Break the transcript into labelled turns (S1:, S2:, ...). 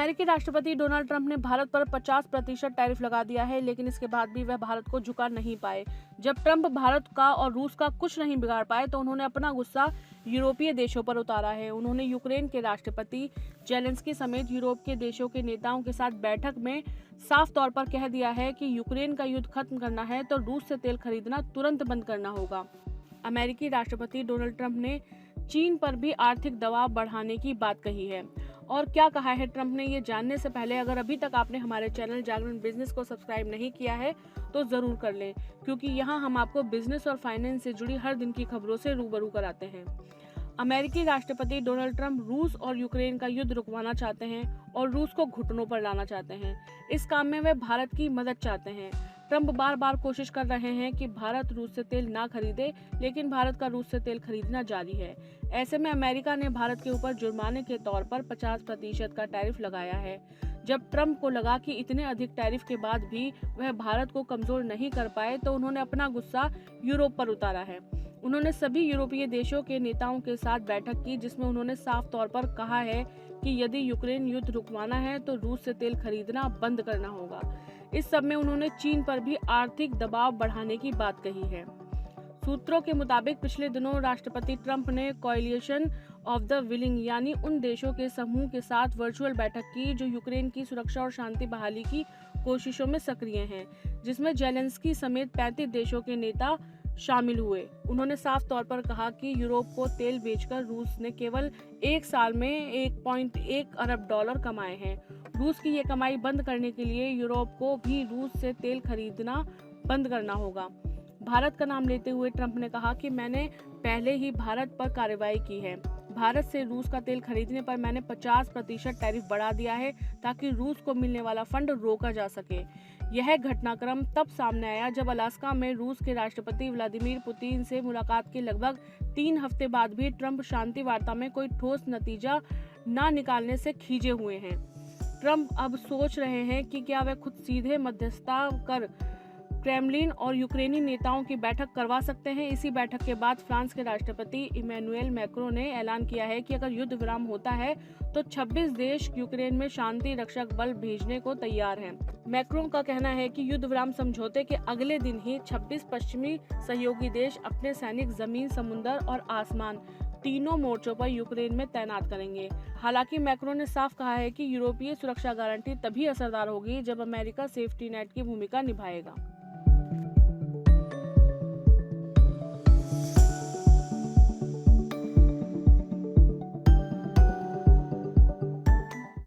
S1: अमेरिकी राष्ट्रपति Donald Trump ने भारत पर 50% टैरिफ लगा दिया है, लेकिन इसके बाद भी वह भारत को झुका नहीं पाए। जब ट्रंप भारत का और रूस का कुछ नहीं बिगाड़ पाए तो उन्होंने अपना गुस्सा यूरोपीय देशों पर उतारा है। उन्होंने यूक्रेन के राष्ट्रपति जेलेंस्की समेत यूरोप के देशों के नेताओं के साथ बैठक में साफ तौर पर कह दिया है कि यूक्रेन का युद्ध खत्म करना है तो रूस से तेल खरीदना तुरंत बंद करना होगा। अमेरिकी राष्ट्रपति डोनाल्ड ट्रंप ने चीन पर भी आर्थिक दबाव बढ़ाने की बात कही है। और क्या कहा है ट्रंप ने, ये जानने से पहले अगर अभी तक आपने हमारे चैनल जागरण बिजनेस को सब्सक्राइब नहीं किया है तो जरूर कर लें, क्योंकि यहाँ हम आपको बिजनेस और फाइनेंस से जुड़ी हर दिन की खबरों से रूबरू कराते हैं। अमेरिकी राष्ट्रपति डोनाल्ड ट्रंप रूस और यूक्रेन का युद्ध रुकवाना चाहते हैं और रूस को घुटनों पर लाना चाहते हैं। इस काम में वे भारत की मदद चाहते हैं। ट्रंप बार बार कोशिश कर रहे हैं कि भारत रूस से तेल ना खरीदे, लेकिन भारत का रूस से तेल खरीदना जारी है। ऐसे में अमेरिका ने भारत के ऊपर जुर्माने के तौर पर 50% का टैरिफ लगाया है। जब ट्रंप को लगा कि इतने अधिक टैरिफ के बाद भी वह भारत को कमजोर नहीं कर पाए तो उन्होंने अपना गुस्सा यूरोप पर उतारा है। उन्होंने सभी यूरोपीय देशों के नेताओं के साथ बैठक की, जिसमें उन्होंने साफ तौर पर कहा है कि यदि यूक्रेन युद्ध रुकवाना है तो रूस से तेल खरीदना बंद करना होगा। इस सब में उन्होंने चीन पर भी आर्थिक दबाव बढ़ाने की बात कही है। सूत्रों के मुताबिक पिछले दिनों राष्ट्रपति ट्रंप ने कोएलिशन ऑफ द विलिंग यानी उन देशों के समूह के साथ वर्चुअल बैठक की जो यूक्रेन की सुरक्षा और शांति बहाली की कोशिशों में सक्रिय हैं, जिसमें जेलेंस्की समेत 35 देशों के नेता शामिल हुए। उन्होंने साफ तौर पर कहा कि यूरोप को तेल बेचकर रूस ने केवल एक साल में 1.1 अरब डॉलर कमाए हैं। रूस की ये कमाई बंद करने के लिए यूरोप को भी रूस से तेल खरीदना बंद करना होगा। भारत का नाम लेते हुए ट्रंप ने कहा कि मैंने पहले ही भारत पर कार्रवाई की है। भारत से रूस का तेल खरीदने पर मैंने 50% टैरिफ बढ़ा दिया है ताकि रूस को मिलने वाला फंड रोका जा सके। यह घटनाक्रम तब सामने आया जब अलास्का में रूस के राष्ट्रपति व्लादिमीर पुतिन से मुलाकात के लगभग 3 हफ्ते बाद भी ट्रंप शांति वार्ता में कोई ठोस नतीजा न निकालने से खींचे हुए हैं। ट्रंप अब सोच रहे हैं कि क्या वे खुद सीधे मध्यस्थता कर क्रेमलिन और यूक्रेनी नेताओं की बैठक करवा सकते हैं। इसी बैठक के बाद फ्रांस के राष्ट्रपति इमैनुएल मैक्रों ने ऐलान किया है कि अगर युद्ध विराम होता है तो 26 देश यूक्रेन में शांति रक्षक बल भेजने को तैयार हैं। मैक्रों का कहना है कि युद्ध विराम समझौते के अगले दिन ही 26 पश्चिमी सहयोगी देश अपने सैनिक जमीन, समुद्र और आसमान तीनों मोर्चों पर यूक्रेन में तैनात करेंगे। हालांकि मैक्रों ने साफ कहा है कि यूरोपीय सुरक्षा गारंटी तभी असरदार होगी जब अमेरिका सेफ्टी नेट की भूमिका निभाएगा।